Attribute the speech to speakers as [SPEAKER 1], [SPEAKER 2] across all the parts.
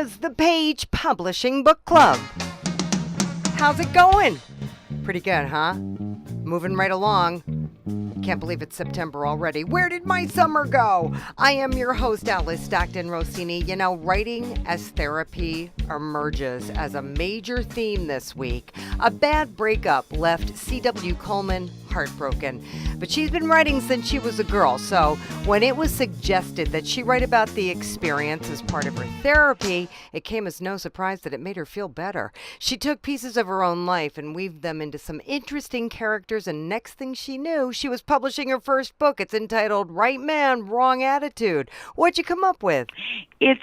[SPEAKER 1] is the Page Publishing Book Club. How's it going? Pretty good, huh? Moving right along. Can't believe it's September already. Where did my summer go? I am your host, Alice Stockton Rossini. You know, writing as therapy emerges as a major theme this week. A bad breakup left C.W. Coleman heartbroken. But she's been writing since she was a girl, so when it was suggested that she write about the experience as part of her therapy, it came as no surprise that it made her feel better. She took pieces of her own life and weaved them into some interesting characters, and next thing she knew, she was publishing her first book. It's entitled Right Man, Wrong Attitude. What'd you come up with?
[SPEAKER 2] It's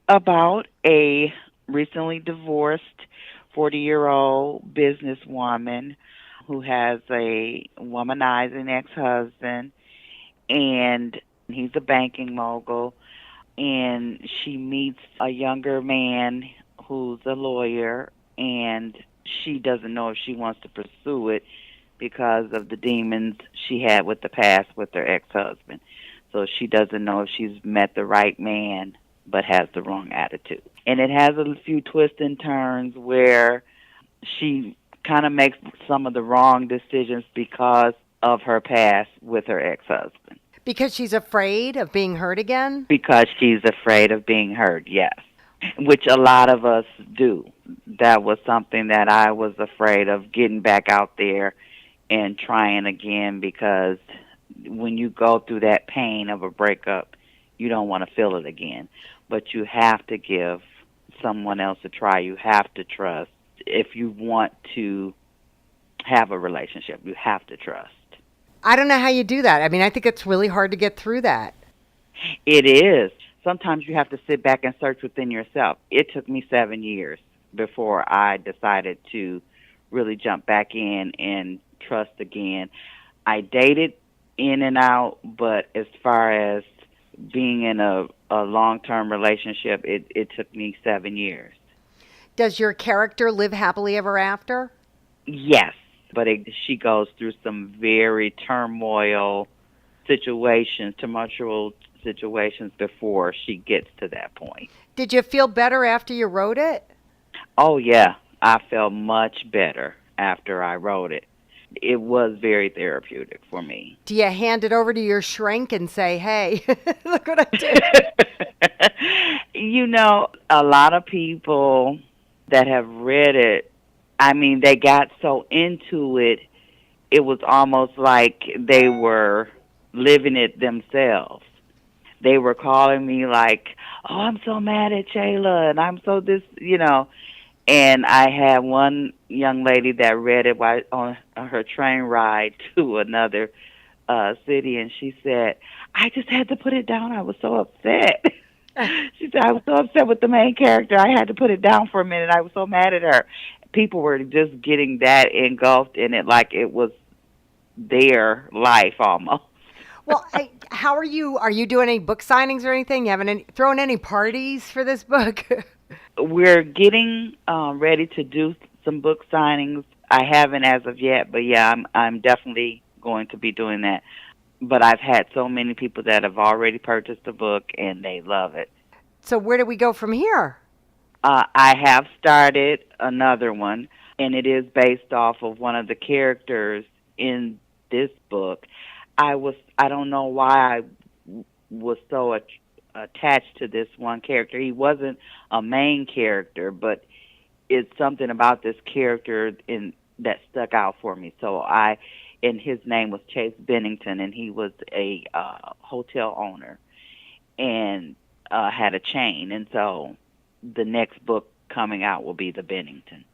[SPEAKER 2] about a recently divorced 40-year-old businesswoman who has a womanizing ex-husband, and he's a banking mogul, and she meets a younger man who's a lawyer, and she doesn't know if she wants to pursue it because of the demons she had with the past with her ex-husband. So she doesn't know if she's met the right man but has the wrong attitude. And it has a few twists and turns where she kind of makes some of the wrong decisions because of her past with her ex-husband.
[SPEAKER 1] Because she's afraid of being hurt again?
[SPEAKER 2] Because she's afraid of being hurt, yes. Which a lot of us do. That was something that I was afraid of, getting back out there and trying again, because when you go through that pain of a breakup, you don't want to feel it again. But you have to give someone else a try. You have to trust. If you want to have a relationship, you have to trust.
[SPEAKER 1] I don't know how you do that. I mean, I think it's really hard to get through that.
[SPEAKER 2] It is. Sometimes you have to sit back and search within yourself. It took me 7 years before I decided to really jump back in and trust again. I dated in and out, but as far as being in a long-term relationship, it took me 7 years.
[SPEAKER 1] Does your character live happily ever after?
[SPEAKER 2] Yes, but she goes through some very tumultuous situations before she gets to that point.
[SPEAKER 1] Did you feel better after you wrote it?
[SPEAKER 2] Oh, yeah. I felt much better after I wrote it. It was very therapeutic for me.
[SPEAKER 1] Do you hand it over to your shrink and say, hey, look what I did?
[SPEAKER 2] You know, a lot of people that have read it, I mean, they got so into it, it was almost like they were living it themselves. They were calling me like, oh, I'm so mad at Shayla, and I'm so this, you know. And I had one young lady that read it on her train ride to another city, and she said, I just had to put it down. I was so upset. She said, I was so upset with the main character. I had to put it down for a minute. I was so mad at her. People were just getting that engulfed in it like it was their life almost.
[SPEAKER 1] Well, how are you? Are you doing any book signings or anything? You haven't throwing any parties for this book?
[SPEAKER 2] We're getting ready to do some book signings. I haven't as of yet, but yeah, I'm definitely going to be doing that. But I've had so many people that have already purchased the book, and they love it.
[SPEAKER 1] So where do we go from here?
[SPEAKER 2] I have started another one, and it is based off of one of the characters in this book. I don't know why I was so attached to this one character. He wasn't a main character, but it's something about this character that stuck out for me. And his name was Chase Bennington, and he was a hotel owner and had a chain. And so the next book coming out will be The Bennington.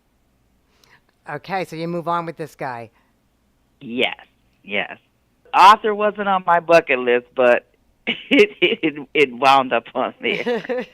[SPEAKER 1] Okay, so you move on with this guy.
[SPEAKER 2] Yes. Author wasn't on my bucket list, but it wound up on there.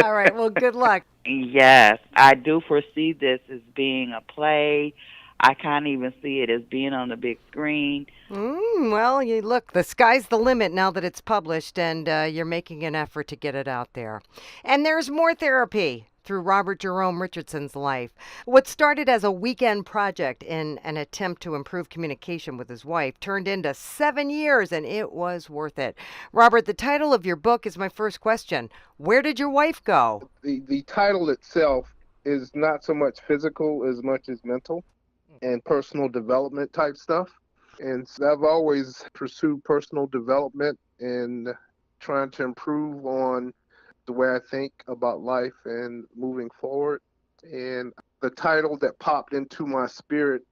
[SPEAKER 1] All right, well, good luck.
[SPEAKER 2] Yes, I do foresee this as being a play. I can't even see it as being on the big screen.
[SPEAKER 1] Well, look, the sky's the limit now that it's published, and you're making an effort to get it out there. And there's more therapy through Robert Jerome Richardson's life. What started as a weekend project in an attempt to improve communication with his wife turned into 7 years, and it was worth it. Robert, the title of your book is my first question. Where did your wife go?
[SPEAKER 3] The title itself is not so much physical as much as mental and personal development type stuff. And so I've always pursued personal development and trying to improve on the way I think about life and moving forward. And the title that popped into my spirit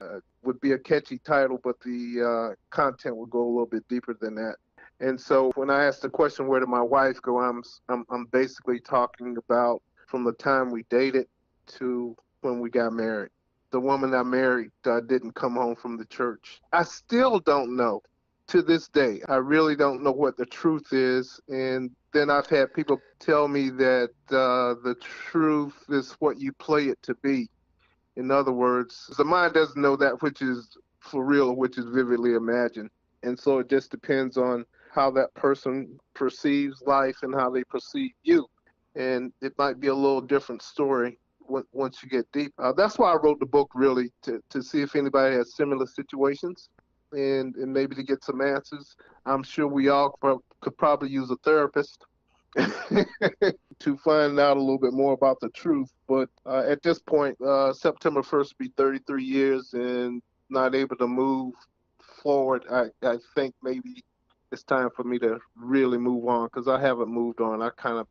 [SPEAKER 3] would be a catchy title, but the content would go a little bit deeper than that. And so when I asked the question, where did my wife go? I'm basically talking about from the time we dated to when we got married. The woman I married didn't come home from the church. I still don't know to this day. I really don't know what the truth is. And then I've had people tell me that the truth is what you play it to be. In other words, the mind doesn't know that which is for real or which is vividly imagined. And so it just depends on how that person perceives life and how they perceive you. And it might be a little different story once you get deep. That's why I wrote the book, really, to see if anybody has similar situations and maybe to get some answers. I'm sure we all could probably use a therapist to find out a little bit more about the truth. But at this point, September 1st will be 33 years and not able to move forward. I think maybe it's time for me to really move on because I haven't moved on. I kind of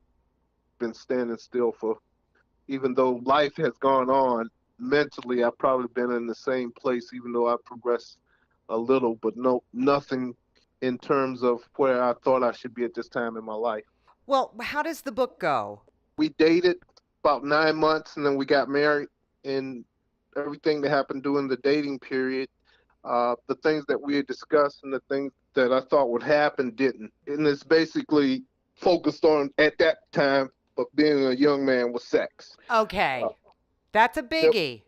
[SPEAKER 3] been standing still for, even though life has gone on, mentally I've probably been in the same place, even though I've progressed a little, but nothing in terms of where I thought I should be at this time in my life.
[SPEAKER 1] Well, how does the book go?
[SPEAKER 3] We dated about 9 months and then we got married, and everything that happened during the dating period, the things that we had discussed and the things that I thought would happen didn't. And it's basically focused on, at that time, of being a young man with sex. Uh,
[SPEAKER 1] Okay, that's a
[SPEAKER 3] that,
[SPEAKER 1] biggie.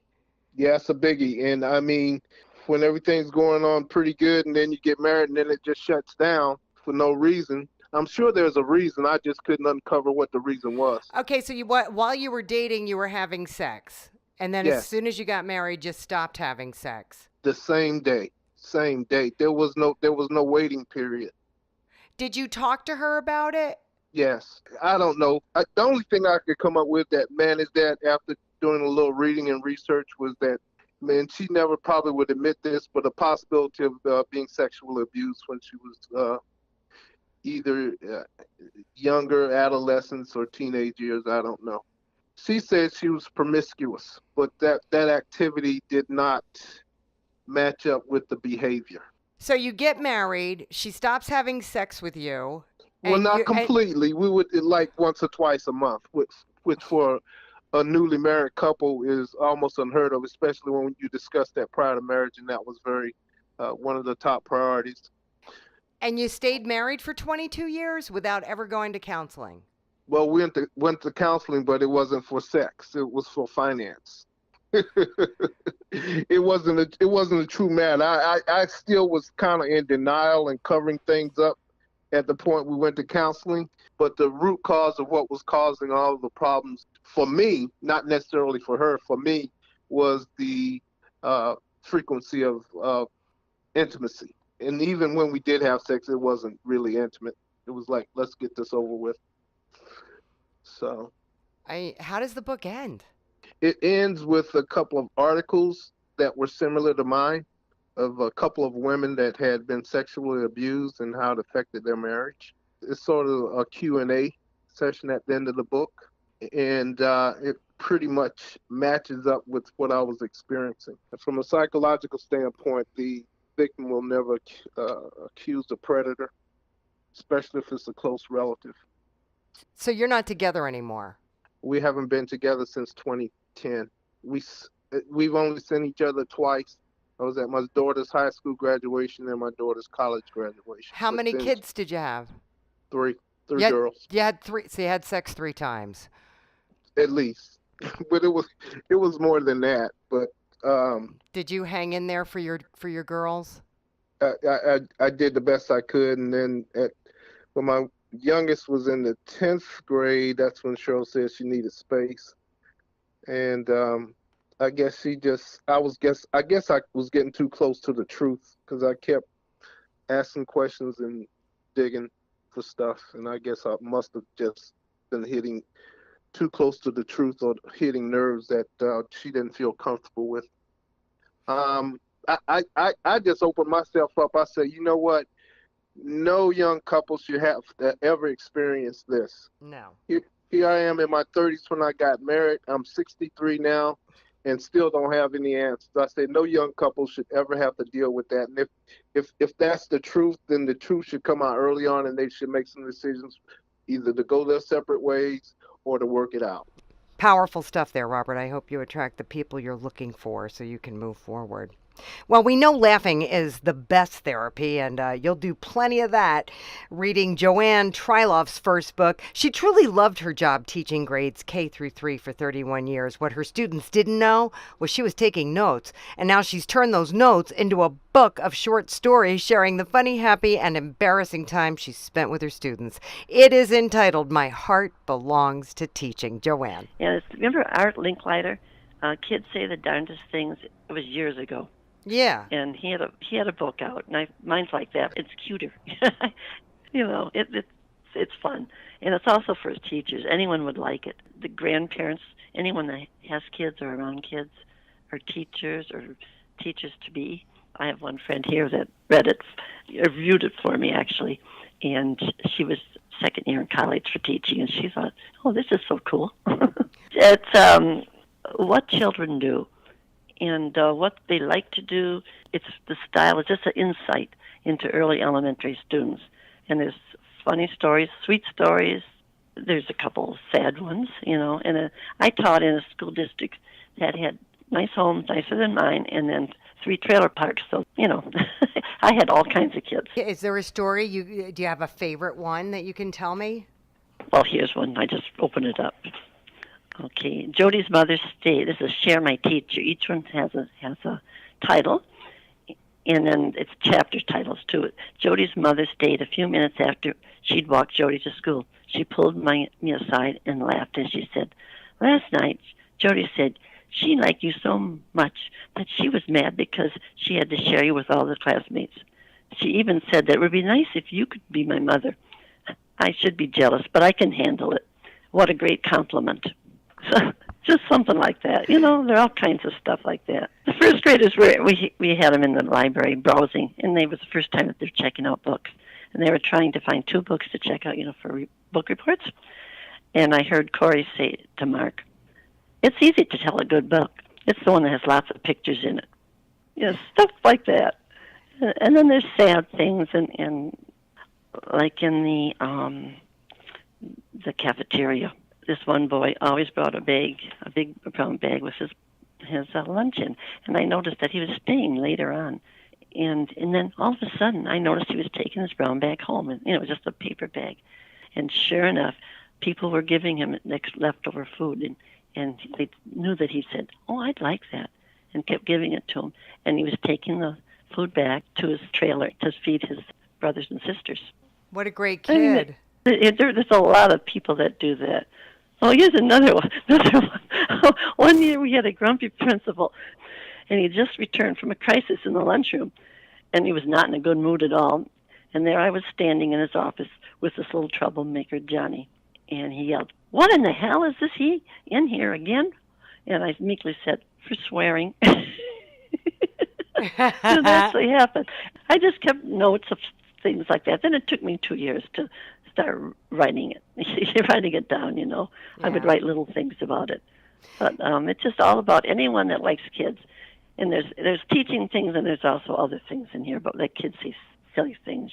[SPEAKER 3] yeah, it's a biggie. And I mean, when everything's going on pretty good and then you get married and then it just shuts down for no reason. I'm sure there's a reason. I just couldn't uncover what the reason was.
[SPEAKER 1] Okay, so while you were dating, you were having sex, and then as
[SPEAKER 3] Yes,
[SPEAKER 1] soon as you got married, just stopped having sex.
[SPEAKER 3] the same day, same day. There was no waiting period.
[SPEAKER 1] Did you talk to her about it?
[SPEAKER 3] Yes, I don't know. The only thing I could come up with that managed that after doing a little reading and research was that, man, she never probably would admit this, but a possibility of being sexually abused when she was either younger, adolescence, or teenage years. I don't know. She said she was promiscuous, but that activity did not match up with the behavior.
[SPEAKER 1] So you get married, she stops having sex with you,
[SPEAKER 3] Well,
[SPEAKER 1] and
[SPEAKER 3] not
[SPEAKER 1] you and
[SPEAKER 3] completely. We would like once or twice a month, which for a newly married couple is almost unheard of, especially when you discuss that prior to marriage, and that was very one of the top priorities.
[SPEAKER 1] and you stayed married for 22 years without ever going to counseling.
[SPEAKER 3] Well, we went to counseling, but it wasn't for sex. It was for finance. It wasn't a true matter. I still was kind of in denial and covering things up at the point we went to counseling. But the root cause of what was causing all of the problems for me, not necessarily for her, for me, was the frequency of intimacy. And even when we did have sex, it wasn't really intimate. It was like, let's get this over with. So
[SPEAKER 1] How does the book end?
[SPEAKER 3] it ends with a couple of articles that were similar to mine, of a couple of women that had been sexually abused and how it affected their marriage. It's sort of a Q&A session at the end of the book, and it pretty much matches up with what I was experiencing. From a psychological standpoint, the victim will never accuse the predator, especially if it's a close relative.
[SPEAKER 1] So you're not together anymore.
[SPEAKER 3] We haven't been together since 2010. We've only seen each other twice. I was at my daughter's high school graduation and my daughter's college graduation.
[SPEAKER 1] How
[SPEAKER 3] But
[SPEAKER 1] many
[SPEAKER 3] then
[SPEAKER 1] kids did you have?
[SPEAKER 3] three, three
[SPEAKER 1] You had,
[SPEAKER 3] girls
[SPEAKER 1] you had three. So you had sex 3 times.
[SPEAKER 3] at least. But it was more than that. But
[SPEAKER 1] Did you hang in there for your girls?
[SPEAKER 3] I did the best I could, and then when my youngest was in the 10th grade, that's when Cheryl said she needed space. And I guess I guess I was getting too close to the truth because I kept asking questions and digging for stuff, and I guess I must have just been hitting too close to the truth or hitting nerves that she didn't feel comfortable with. Um, I just opened myself up. I said, you know what? No young couple should have to ever experience this.
[SPEAKER 1] No.
[SPEAKER 3] Here I am in my 30s when I got married. I'm 63 now and still don't have any answers. I say no young couple should ever have to deal with that. And if that's the truth, then the truth should come out early on and they should make some decisions either to go their separate ways or to work it out.
[SPEAKER 1] Powerful stuff there, Robert. I hope you attract the people you're looking for so you can move forward. Well, we know laughing is the best therapy, and you'll do plenty of that reading Joanne Tryloff's first book. She truly loved her job teaching grades K through 3 for 31 years. What her students didn't know was she was taking notes, and now she's turned those notes into a book of short stories sharing the funny, happy, and embarrassing time she spent with her students. It is entitled My Heart Belongs to Teaching. Joanne.
[SPEAKER 4] Yeah, remember Art Linkleiter? Kids Say the Darndest Things. It was years ago.
[SPEAKER 1] Yeah.
[SPEAKER 4] And he had a book out, and mine's like that. It's cuter, it's fun, and it's also for teachers. Anyone would like it. The grandparents, anyone that has kids or around kids, or teachers to be. I have one friend here that reviewed it for me actually, and she was second year in college for teaching, and she thought, oh, this is so cool. It's what children do. And what they like to do, it's the style, it's just an insight into early elementary students. And there's funny stories, sweet stories. There's a couple sad ones, And I taught in a school district that had nice homes, nicer than mine, and then 3 trailer parks. So, I had all kinds of kids.
[SPEAKER 1] Is there a story? Do you have a favorite one that you can tell me?
[SPEAKER 4] Well, here's one. I just opened it up. Okay, Jody's mother stayed. This is Share My Teacher. Each one has a title, and then it's chapter titles too. Jody's mother stayed a few minutes after she'd walked Jody to school. She pulled me aside and laughed, and she said, "Last night, Jody said she liked you so much that she was mad because she had to share you with all the classmates. She even said that it would be nice if you could be my mother. I should be jealous, but I can handle it. What a great compliment." So, just something like that. There are all kinds of stuff like that. The first graders we had them in the library browsing, and it was the first time that they're checking out books. And they were trying to find 2 books to check out, for book reports. And I heard Corey say to Mark, "It's easy to tell a good book. It's the one that has lots of pictures in it." Stuff like that. And then there's sad things, and like in the cafeteria. This one boy always brought a big brown bag with his luncheon, and I noticed that he was staying later on, and then all of a sudden I noticed he was taking his brown bag home, and it was just a paper bag, and sure enough, people were giving him leftover food, and they knew that he said, "Oh, I'd like that," and kept giving it to him, and he was taking the food back to his trailer to feed his brothers and sisters.
[SPEAKER 1] What a great kid!
[SPEAKER 4] There's a lot of people that do that. Oh, here's another one. One year we had a grumpy principal, and he just returned from a crisis in the lunchroom, and he was not in a good mood at all. And there I was standing in his office with this little troublemaker, Johnny, and he yelled, "What in the hell is this he in here again?" And I meekly said, "For swearing." That actually happened. I just kept notes of things like that. Then it took me 2 years to start writing it down, Yeah. I would write little things about it. But it's just all about anyone that likes kids. And there's teaching things, and there's also other things in here about like kids say silly things,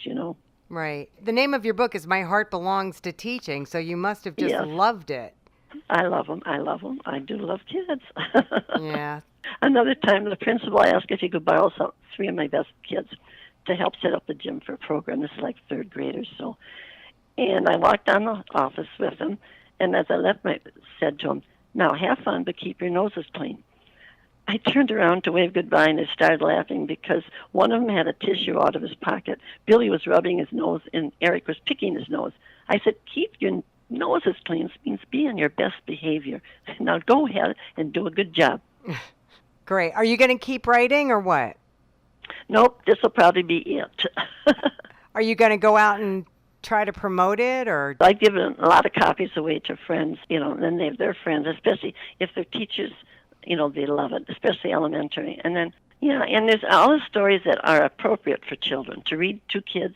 [SPEAKER 1] Right. The name of your book is My Heart Belongs to Teaching, so you must have just loved it.
[SPEAKER 4] I love them. I do love kids.
[SPEAKER 1] Yeah.
[SPEAKER 4] Another time, the principal asked if he could borrow 3 of my best kids to help set up the gym for a program. This is like 3rd graders, so. And I walked down the office with him, and as I left, I said to him, "Now have fun, but keep your noses clean." I turned around to wave goodbye, and I started laughing because one of them had a tissue out of his pocket. Billy was rubbing his nose, and Eric was picking his nose. I said, "Keep your nose is clean means be on your best behavior. Now go ahead and do a good job.
[SPEAKER 1] Great. Are you going to keep writing or what?
[SPEAKER 4] Nope, this will probably be it.
[SPEAKER 1] Are you going to go out and try to promote it or?
[SPEAKER 4] I've given a lot of copies away to friends, and then they have their friends, especially if they're teachers, they love it, especially elementary. And then, and there's all the stories that are appropriate for children to read to kids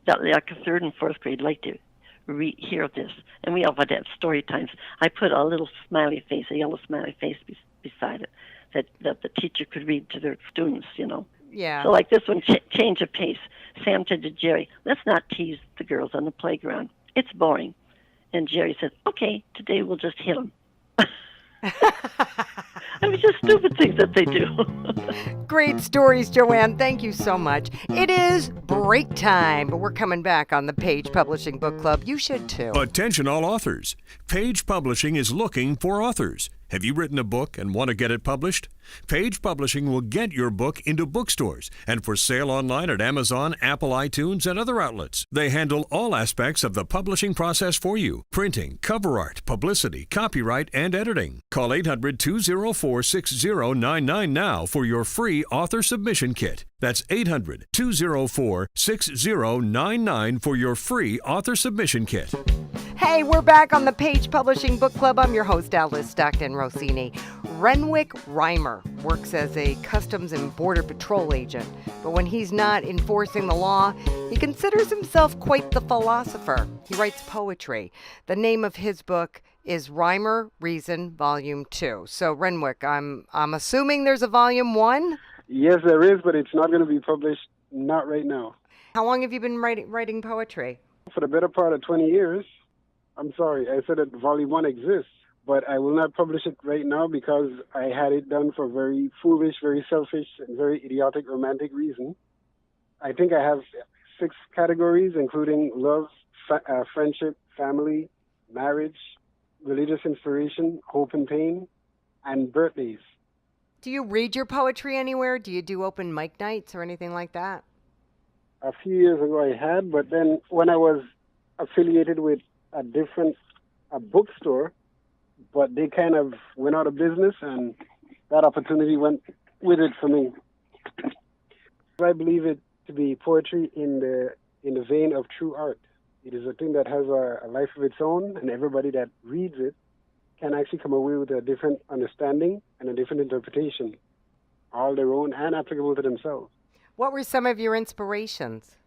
[SPEAKER 4] that like a third and fourth grade like to hear this. And we all would have story times. I put a little smiley face, a yellow smiley face beside it that the teacher could read to their students,
[SPEAKER 1] Yeah.
[SPEAKER 4] So like this one, change of pace. Sam said to Jerry, let's not tease the girls on the playground. It's boring. And Jerry said, okay, today we'll just hit them. I mean, just stupid things that they do.
[SPEAKER 1] Great stories, Joanne. Thank you so much. It is break time, but we're coming back on the Page Publishing Book Club. You should too.
[SPEAKER 5] Attention all authors. Page Publishing is looking for authors. Have you written a book and want to get it published? Page Publishing will get your book into bookstores and for sale online at Amazon, Apple iTunes, and other outlets. They handle all aspects of the publishing process for you. Printing, cover art, publicity, copyright, and editing. Call 800-204-6099 now for your free author submission kit. That's 800-204-6099 for your free author submission kit.
[SPEAKER 1] Hey, we're back on the Page Publishing Book Club. I'm your host, Alice Stockton Rossini. Renwick Reimer works as a Customs and Border Patrol agent, but when he's not enforcing the law, he considers himself quite the philosopher. He writes poetry. The name of his book is Reimer Reason Volume 2. So, Renwick, I'm assuming there's a Volume 1?
[SPEAKER 6] Yes, there is, but it's not going to be published, not right now.
[SPEAKER 1] How long have you been writing poetry?
[SPEAKER 6] For the better part of 20 years. I'm sorry, I said that Volume 1 exists, but I will not publish it right now because I had it done for very foolish, very selfish, and very idiotic romantic reason. I think I have 6 categories, including love, friendship, family, marriage, religious inspiration, hope and pain, and birthdays.
[SPEAKER 1] Do you read your poetry anywhere? Do you do open mic nights or anything like that?
[SPEAKER 6] A few years ago I had, but then when I was affiliated with a bookstore, but they kind of went out of business and that opportunity went with it for me. I believe it to be poetry in the vein of true art. It is a thing that has a life of its own, and everybody that reads it can actually come away with a different understanding and a different interpretation, all their own and applicable to themselves.
[SPEAKER 1] What were some of your inspirations?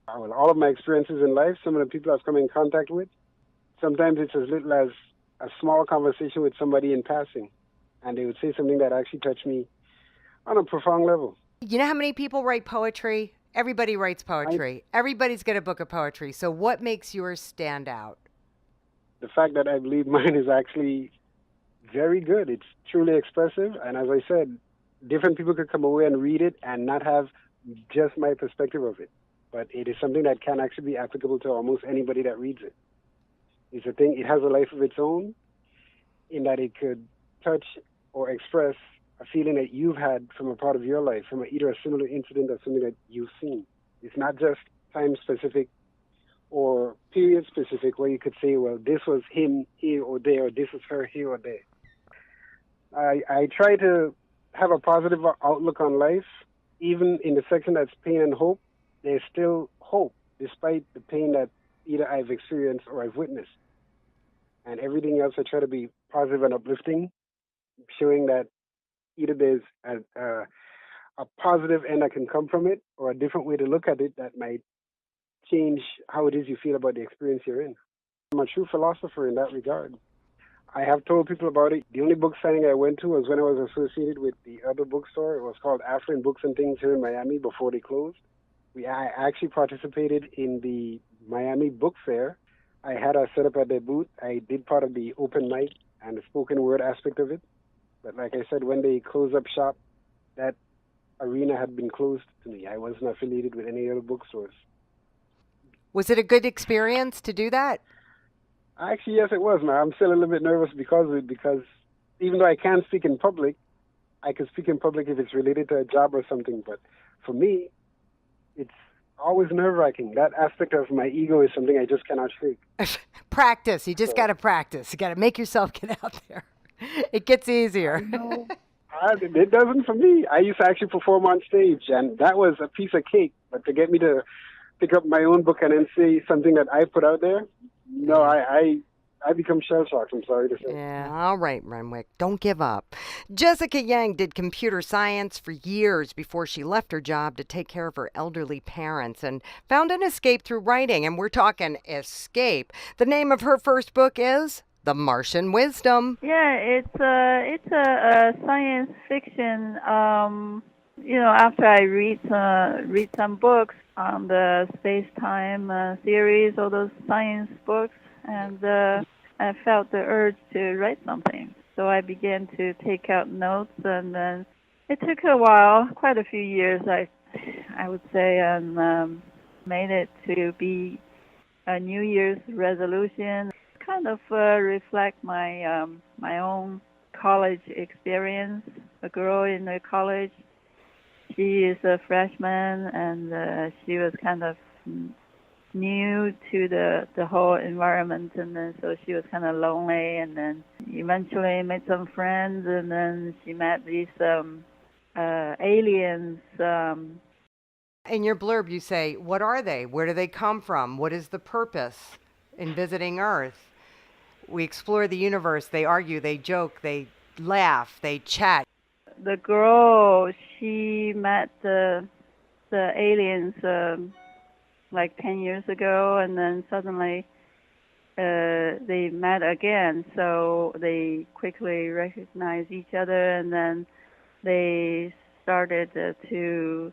[SPEAKER 6] Well, all of my experiences in life, some of the people I've come in contact with, sometimes it's as little as a small conversation with somebody in passing, and they would say something that actually touched me on a profound level.
[SPEAKER 1] You know how many people write poetry? Everybody writes poetry. Everybody's got a book of poetry. So what makes yours stand out?
[SPEAKER 6] The fact that I believe mine is actually very good. It's truly expressive, and as I said, different people could come away and read it and not have just my perspective of it. But it is something that can actually be applicable to almost anybody that reads it. It's a thing, it has a life of its own in that it could touch or express a feeling that you've had from a part of your life, from either a similar incident or something that you've seen. It's not just time-specific or period-specific where you could say, well, this was him here or there, or this was her here or there. I try to have a positive outlook on life. Even in the section that's pain and hope, there's still hope, despite the pain that either I've experienced or I've witnessed. And everything else, I try to be positive and uplifting, showing that either there's a positive end that can come from it or a different way to look at it that might change how it is you feel about the experience you're in. I'm a true philosopher in that regard. I have told people about it. The only book signing I went to was when I was associated with the other bookstore. It was called Affluent Books and Things here in Miami before they closed. I actually participated in the Miami Book Fair. I had a setup at their booth. I did part of the open mic and the spoken word aspect of it. But like I said, when they closed up shop, that arena had been closed to me. I wasn't affiliated with any other bookstores.
[SPEAKER 1] Was it a good experience to do that?
[SPEAKER 6] Actually, yes, it was. Now, I'm still a little bit nervous because of it, because even though I can speak in public, I can speak in public if it's related to a job or something. But for me, it's always nerve-wracking. That aspect of my ego is something I just cannot shake.
[SPEAKER 1] Practice. You just got to practice. You got to make yourself get out there. It gets easier.
[SPEAKER 6] No, it doesn't for me. I used to actually perform on stage, and that was a piece of cake. But to get me to pick up my own book and then say something that I put out there, no, I become shell-shocked, I'm sorry to say.
[SPEAKER 1] Yeah. All right, Renwick. Don't give up. Jessica Yang did computer science for years before she left her job to take care of her elderly parents and found an escape through writing. And we're talking escape. The name of her first book is The Martian Wisdom.
[SPEAKER 7] Yeah, it's a science fiction. After I read some books on the space-time theories, all those science books, and I felt the urge to write something. So I began to take out notes, and then it took a while, quite a few years, I would say, and made it to be a New Year's resolution. Kind of reflect my my own college experience. A girl in the college, she is a freshman, and she was kind of new to the whole environment, and then so she was kind of lonely, and then eventually made some friends, and then she met these aliens.
[SPEAKER 1] In your blurb, you say, what are they? Where do they come from? What is the purpose in visiting Earth? We explore the universe. They argue, they joke, they laugh, they chat.
[SPEAKER 7] The girl, she met the aliens like 10 years ago, and then suddenly they met again, so they quickly recognized each other, and then they started to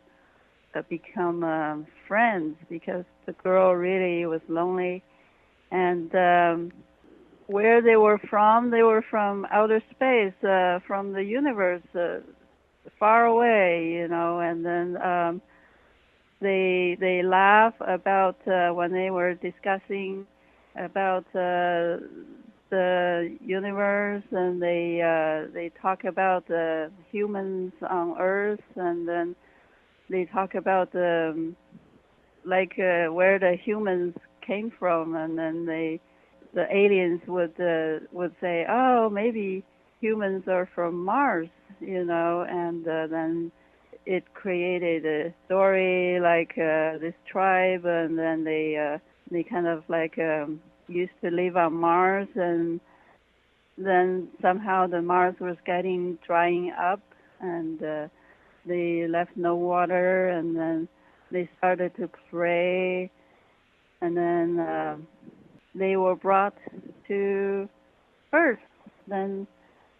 [SPEAKER 7] become friends, because the girl really was lonely. And where they were from outer space, from the universe, far away, and then they laugh about when they were discussing about the universe, and they talk about the humans on Earth, and then they talk about where the humans came from, and then the aliens would say, oh, maybe humans are from Mars, and then it created a story like this tribe, and then they kind of used to live on Mars, and then somehow the Mars was drying up, and they left no water, and then they started to pray, and then they were brought to Earth. Then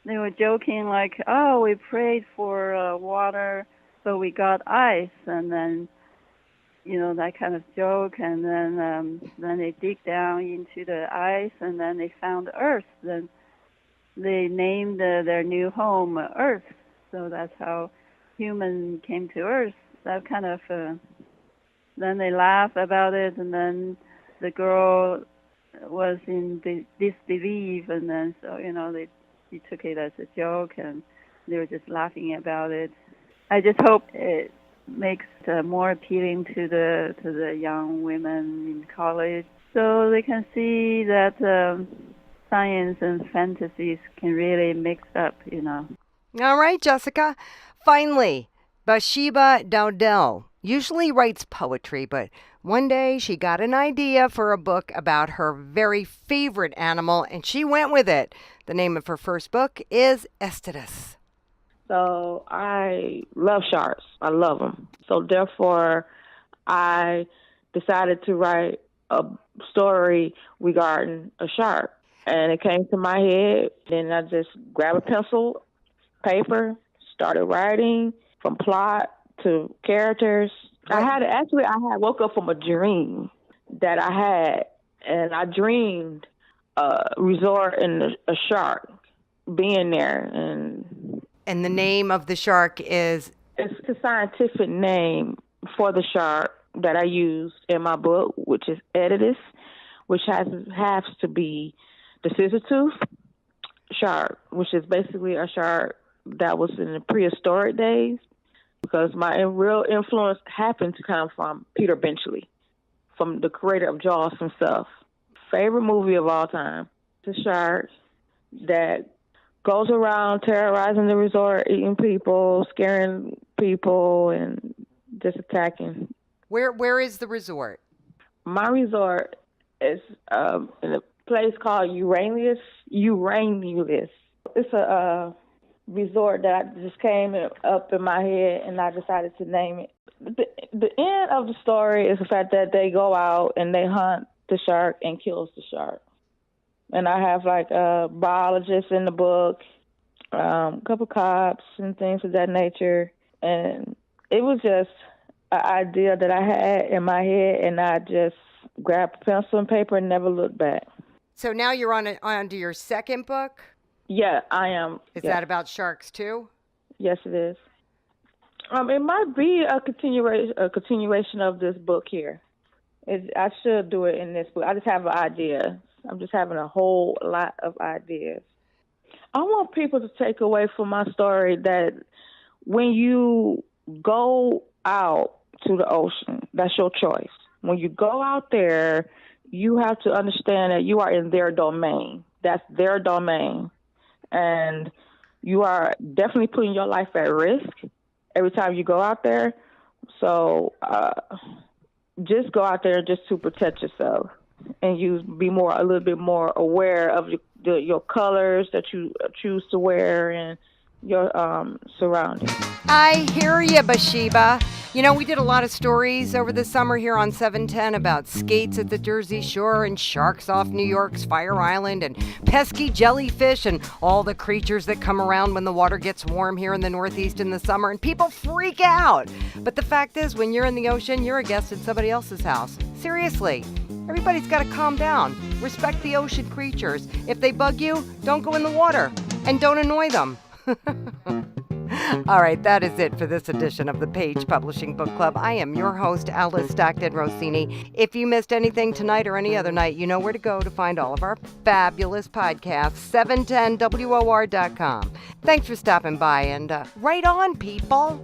[SPEAKER 7] they were joking like, oh, we prayed for water, but we got ice, and then that kind of joke, and then they dig down into the ice, and then they found Earth. Then they named their new home Earth. So that's how human came to Earth. That kind of then they laugh about it, and then the girl was in disbelief, and then so she took it as a joke, and they were just laughing about it. I just hope it makes more appealing to the young women in college, so they can see that science and fantasies can really mix up,
[SPEAKER 1] All right, Jessica. Finally, Bathsheba Dowdell usually writes poetry, but one day she got an idea for a book about her very favorite animal, and she went with it. The name of her first book is Estidus.
[SPEAKER 8] So I love sharks. I love them. So therefore, I decided to write a story regarding a shark. And it came to my head. Then I just grabbed a pencil, paper, started writing from plot to characters. I had woke up from a dream that I had, and I dreamed resort in a shark being there.
[SPEAKER 1] And the name of the shark is?
[SPEAKER 8] It's the scientific name for the shark that I used in my book, which is Estidus, which has to be the scissor tooth shark, which is basically a shark that was in the prehistoric days. because my real influence happened to come from Peter Benchley, from the creator of Jaws himself. Favorite movie of all time. The shark that goes around terrorizing the resort, eating people, scaring people, and just attacking.
[SPEAKER 1] Where is the resort?
[SPEAKER 8] My resort is in a place called Uranus. It's a resort that just came up in my head, and I decided to name it. The end of the story is the fact that they go out and they hunt the shark and kills the shark. And I have like a biologist in the book, a couple cops and things of that nature. And it was just an idea that I had in my head, and I just grabbed a pencil and paper and never looked back.
[SPEAKER 1] So now you're on to your second book?
[SPEAKER 8] Yeah, I am.
[SPEAKER 1] Is that about sharks too?
[SPEAKER 8] Yes, it is. It might be a continuation of this book here. I should do it in this book. I just have an idea. I'm just having a whole lot of ideas. I want people to take away from my story that when you go out to the ocean, that's your choice. When you go out there, you have to understand that you are in their domain. That's their domain. And you are definitely putting your life at risk every time you go out there. So just go out there just to protect yourself, and you be a little bit more aware of your colors that you choose to wear and your surroundings.
[SPEAKER 1] I hear you, Bathsheba. You know, we did a lot of stories over the summer here on 710 about skates at the Jersey Shore and sharks off New York's Fire Island and pesky jellyfish and all the creatures that come around when the water gets warm here in the Northeast in the summer, and people freak out. But the fact is, when you're in the ocean, you're a guest in somebody else's house. Seriously. Everybody's got to calm down. Respect the ocean creatures. If they bug you, don't go in the water and don't annoy them. All right, that is it for this edition of the Page Publishing Book Club. I am your host, Alice Stockton Rossini. If you missed anything tonight or any other night, you know where to go to find all of our fabulous podcasts, 710WOR.com. Thanks for stopping by, and right on, people.